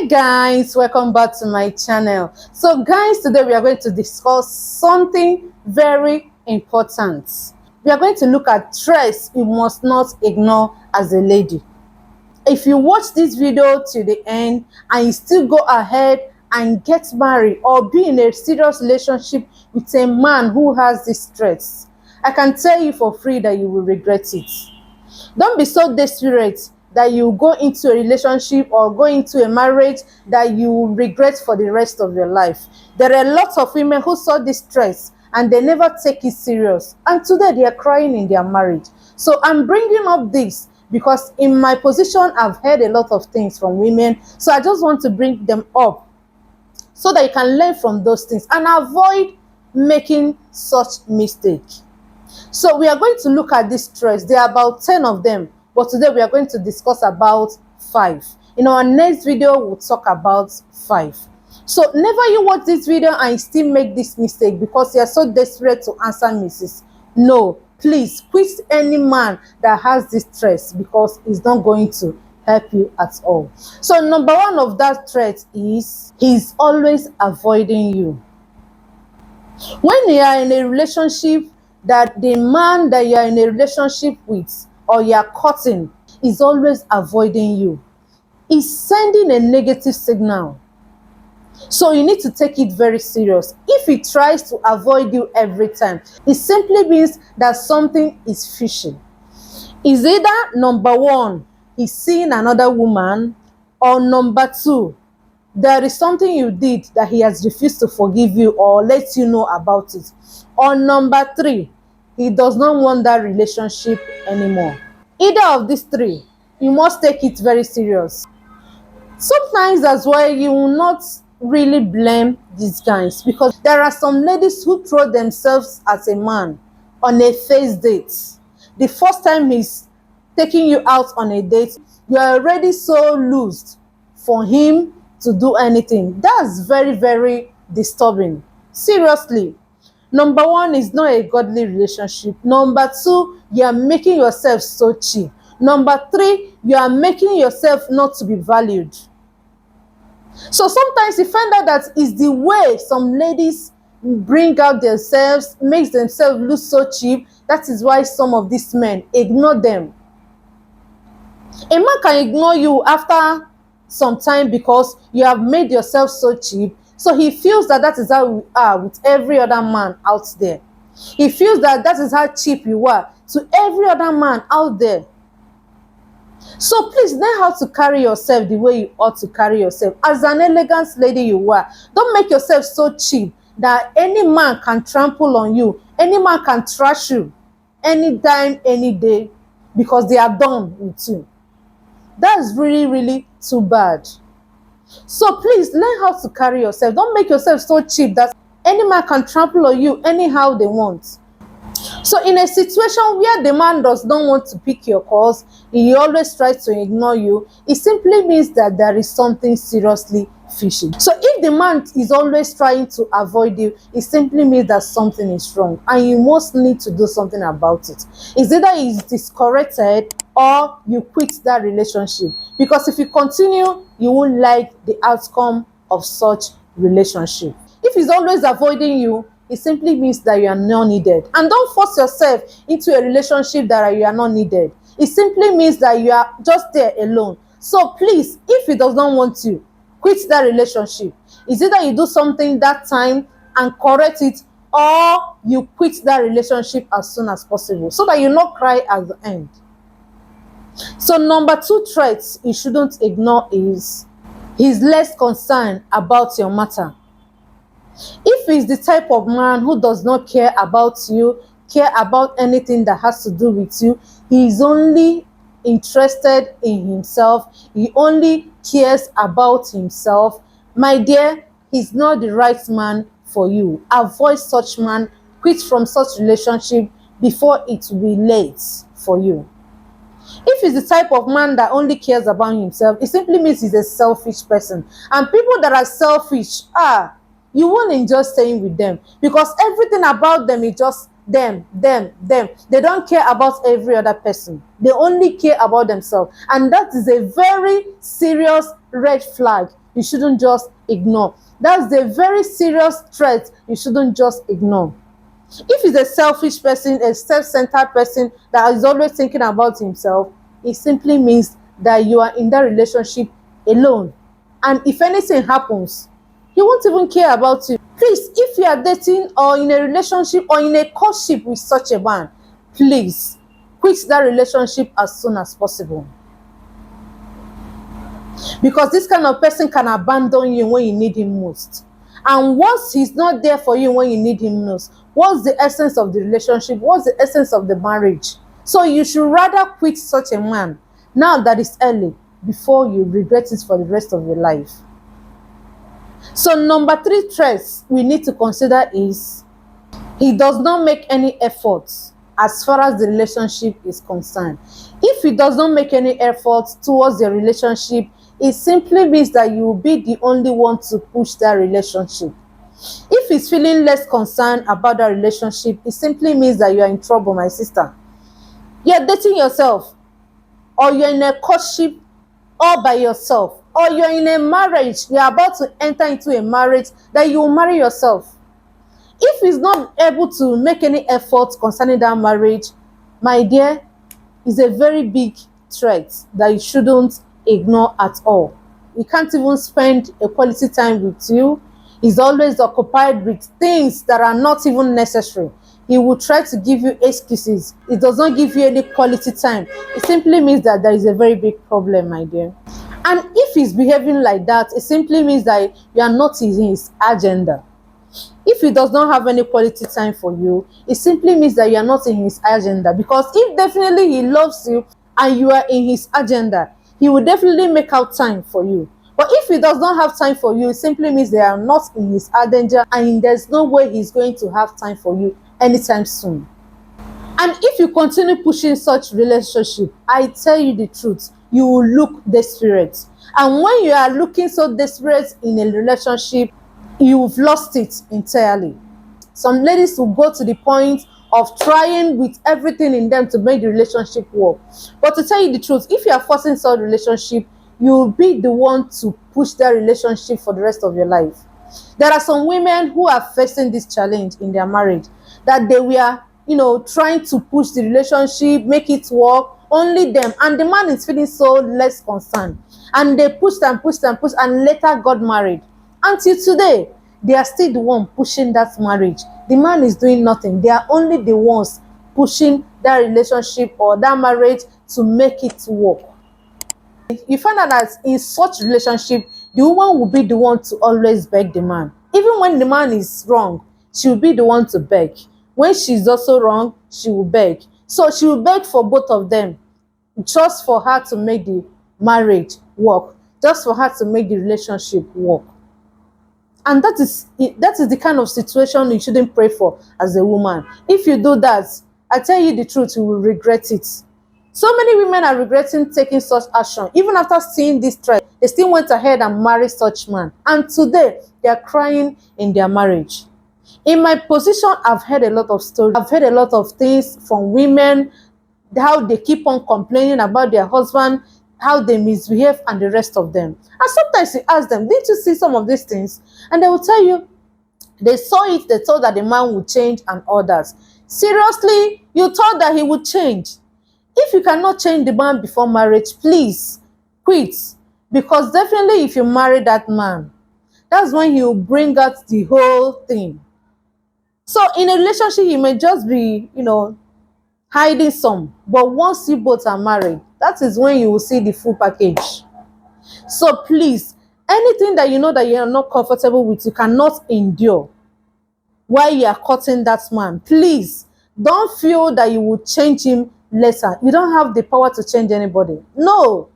Hey guys, welcome back to my channel. So guys, today we are going to discuss something very important. We are going to look at traits you must not ignore as a lady. If you watch this video to the end and you still go ahead and get married or be in a serious relationship with a man who has these traits, I can tell you for free that you will regret it. Don't be so desperate that you go into a relationship or go into a marriage that you will regret for the rest of your life. There are lots of women who saw this stress and they never take it serious. And today they are crying in their marriage. So I'm bringing up this because in my position, I've heard a lot of things from women. So I just want to bring them up so that you can learn from those things and avoid making such mistake. So we are going to look at these traits. There are about 10 of them, but today we are going to discuss about 5. In our next video, we'll talk about 5. So never you watch this video and still make this mistake because you are so desperate to answer Mrs. No, please quit any man that has this traits because it's not going to help you at all. So number 1 of that trait is he's always avoiding you. When you are in a relationship, that the man that you are in a relationship with or you are courting is always avoiding you, is sending a negative signal. So you need to take it very serious. If he tries to avoid you every time, it simply means that something is fishy. Is either number 1, he's seeing another woman, or number 2, there is something you did that he has refused to forgive you or let you know about it, or number 3, he does not want that relationship anymore. Either of these 3, you must take it very serious. Sometimes that's why you will not really blame these guys, because there are some ladies who throw themselves as a man on a first date. The first time he's taking you out on a date, you are already so loosed for him to do anything. That's very, very disturbing. Seriously. Number 1 is not a godly relationship. Number 2, you are making yourself so cheap. Number 3, you are making yourself not to be valued. So sometimes you find out that it's the way some ladies bring out themselves, makes themselves look so cheap. That is why some of these men ignore them. A man can ignore you after some time because you have made yourself so cheap. So he feels that that is how you are with every other man out there. He feels that that is how cheap you are to every other man out there. So please learn how to carry yourself the way you ought to carry yourself. As an elegant lady you are, don't make yourself so cheap that any man can trample on you. Any man can trash you anytime, any day, because they are done with you. That's really, really too bad. So please learn how to carry yourself. Don't make yourself so cheap that any man can trample on you anyhow they want. So in a situation where the man does not want to pick your calls, he always tries to ignore you, it simply means that there is something seriously fishy. So if the man is always trying to avoid you, it simply means that something is wrong and you must need to do something about it. It's either he's disconnected or you quit that relationship, because if you continue, you won't like the outcome of such relationship. If he's always avoiding you, it simply means that you are not needed. And don't force yourself into a relationship that you are not needed. It simply means that you are just there alone. So please, if he does not want you, quit that relationship. It's either you do something that time and correct it, or you quit that relationship as soon as possible so that you not cry at the end. So number 2 traits you shouldn't ignore is he's less concerned about your matter. If he's the type of man who does not care about you, care about anything that has to do with you, he's only interested in himself, he only cares about himself, my dear, he's not the right man for you. Avoid such man, quit from such relationship before it will be late for you. If he's the type of man that only cares about himself, it simply means he's a selfish person. And people that are selfish, you won't enjoy staying with them because everything about them is just them. They don't care about every other person. They only care about themselves. And that is a very serious red flag you shouldn't just ignore. That's a very serious threat you shouldn't just ignore. If he's a selfish person, a self-centered person that is always thinking about himself, it simply means that you are in that relationship alone. And if anything happens, he won't even care about you. Please, if you are dating or in a relationship or in a courtship with such a man, please quit that relationship as soon as possible. Because this kind of person can abandon you when you need him most. And once he's not there for you when you need him most, what's the essence of the relationship? What's the essence of the marriage? So you should rather quit such a man now that it's early before you regret it for the rest of your life. So number 3 threats we need to consider is he does not make any efforts as far as the relationship is concerned. If he does not make any efforts towards the relationship, it simply means that you will be the only one to push that relationship. If he's feeling less concerned about that relationship, it simply means that you are in trouble, my sister. You're dating yourself, or you're in a courtship all by yourself, or you're in a marriage, you're about to enter into a marriage that you will marry yourself. If he's not able to make any efforts concerning that marriage, my dear, it's a very big threat that you shouldn't ignore at all. He can't even spend a quality time with you. He's always occupied with things that are not even necessary. He will try to give you excuses. It does not give you any quality time. It simply means that there is a very big problem, my dear. And if he's behaving like that, it simply means that you are not in his agenda. If he does not have any quality time for you, it simply means that you are not in his agenda. Because if definitely he loves you and you are in his agenda, he will definitely make out time for you. But if he does not have time for you, it simply means they are not in his agenda, and there's no way he's going to have time for you anytime soon. And if you continue pushing such relationship, I tell you the truth, you will look desperate. And when you are looking so desperate in a relationship, you've lost it entirely. Some ladies will go to the point of trying with everything in them to make the relationship work. But to tell you the truth, if you are forcing such relationship, you will be the one to push that relationship for the rest of your life. There are some women who are facing this challenge in their marriage, that they were, trying to push the relationship, make it work, only them, and the man is feeling so less concerned. And they pushed and pushed and pushed and later got married. Until today, they are still the one pushing that marriage. The man is doing nothing. They are only the ones pushing that relationship or that marriage to make it work. You find out that in such relationship, the woman will be the one to always beg the man. Even when the man is wrong, she will be the one to beg. When she's also wrong, she will beg. So she will beg for both of them, just for her to make the marriage work, just for her to make the relationship work. And that is the kind of situation you shouldn't pray for as a woman. If you do that, I tell you the truth, you will regret it. So many women are regretting taking such action. Even after seeing this threat, they still went ahead and married such man. And today, they are crying in their marriage. In my position, I've heard a lot of stories. I've heard a lot of things from women, how they keep on complaining about their husband, how they misbehave, and the rest of them. And sometimes you ask them, didn't you see some of these things? And they will tell you, they saw it, they thought that the man would change and all that. Seriously, you thought that he would change? If you cannot change the man before marriage, please quit. Because definitely if you marry that man, that's when he will bring out the whole thing. So in a relationship, he may just be, hiding some. But once you both are married, that is when you will see the full package. So please, anything that you know that you are not comfortable with, you cannot endure while you are courting that man, please don't feel that you will change him later. You don't have the power to change anybody. No,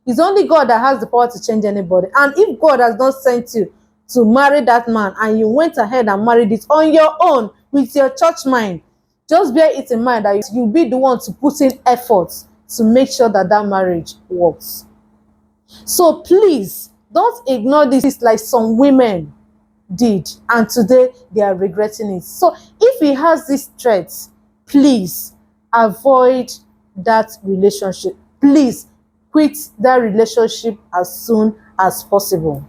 it's only God that has the power to change anybody. And if God has not sent you to marry that man and you went ahead and married it on your own with your church mind, just bear it in mind that you'll be the one to put in efforts to make sure that that marriage works. So please, don't ignore this. It's like some women, did, and today they are regretting it. So if he has these traits, please avoid that relationship. Please quit that relationship as soon as possible.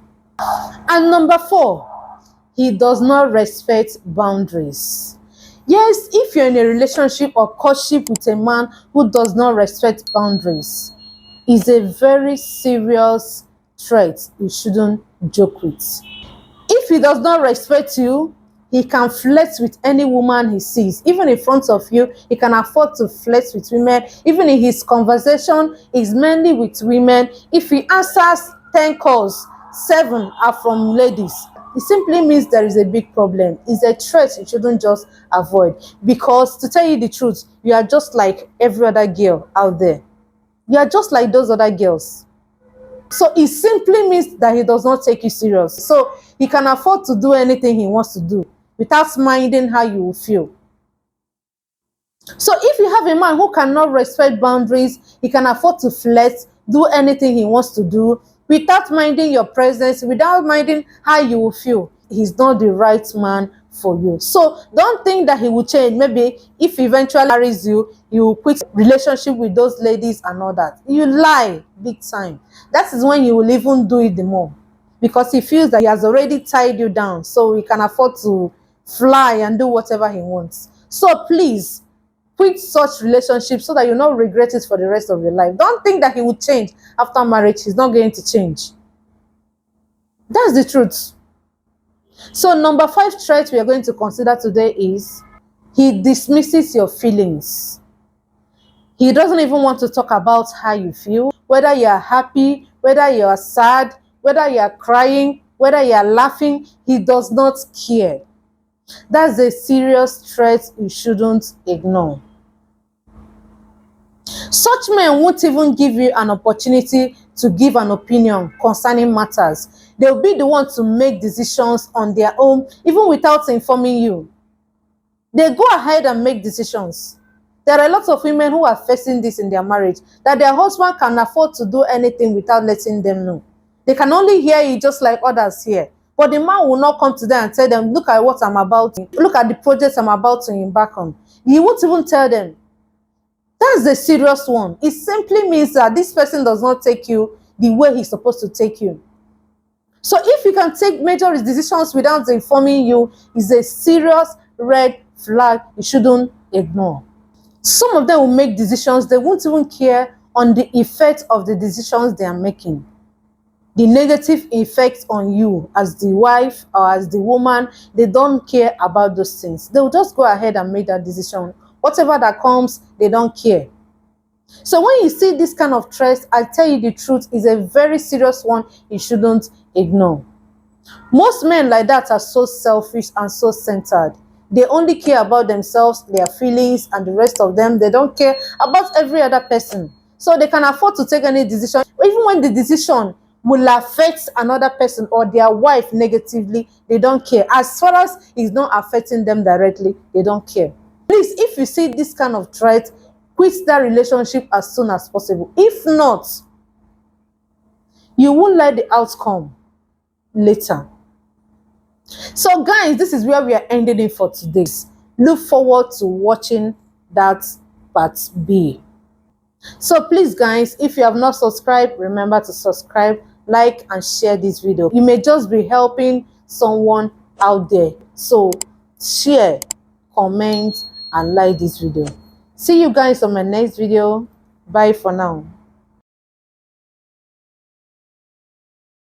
And number 4, he does not respect boundaries. Yes, if you're in a relationship or courtship with a man who does not respect boundaries, is a very serious threat you shouldn't joke with. If he does not respect you, he can flirt with any woman he sees. Even in front of you, he can afford to flirt with women. Even in his conversation is mainly with women. If he answers 10 calls, 7 are from ladies. It simply means there is a big problem. It's a threat you shouldn't just avoid. Because to tell you the truth, you are just like every other girl out there. You are just like those other girls. So it simply means that he does not take you serious. So he can afford to do anything he wants to do without minding how you will feel. So if you have a man who cannot respect boundaries, he can afford to flirt, do anything he wants to do without minding your presence, without minding how you will feel. He's not the right man for you. So don't think that he will change. Maybe if he eventually marries you, he will quit relationship with those ladies and all that. You lie big time. That is when he will even do it the more, because he feels that he has already tied you down, so he can afford to fly and do whatever he wants. So please quit such relationships so that you not regret it for the rest of your life. Don't think that he will change after marriage. He's not going to change. That's the truth. So number 5 trait we are going to consider today is he dismisses your feelings. He doesn't even want to talk about how you feel, whether you are happy, whether you are sad, whether you are crying, whether you are laughing. He does not care. That's a serious trait you shouldn't ignore. Such men won't even give you an opportunity to give an opinion concerning matters. They'll be the one to make decisions on their own, even without informing you. They go ahead and make decisions. There are a lot of women who are facing this in their marriage, that their husband can afford to do anything without letting them know. They can only hear it just like others hear. But the man will not come to them and tell them, look at what I'm about to, look at the project I'm about to embark on. He won't even tell them. That's the serious one. It simply means that this person does not take you the way he's supposed to take you. So if you can take major decisions without informing you, it's a serious red flag you shouldn't ignore. Some of them will make decisions, they won't even care on the effect of the decisions they are making. The negative effect on you as the wife or as the woman, they don't care about those things. They'll just go ahead and make that decision. Whatever that comes, they don't care. So when you see this kind of threat, I tell you the truth, is a very serious one you shouldn't ignore. Most men like that are so selfish and so centered. They only care about themselves, their feelings, and the rest of them. They don't care about every other person. So they can afford to take any decision, even when the decision will affect another person or their wife negatively, they don't care. As far as it's not affecting them directly, they don't care. Please, if you see this kind of threat, quit that relationship as soon as possible. If not, you won't like the outcome later. So guys, this is where we are ending it for today. Look forward to watching that part B. So please guys, if you have not subscribed, remember to subscribe, like and share this video. You may just be helping someone out there. So share, comment and like this video. See you guys on my next video. Bye for now.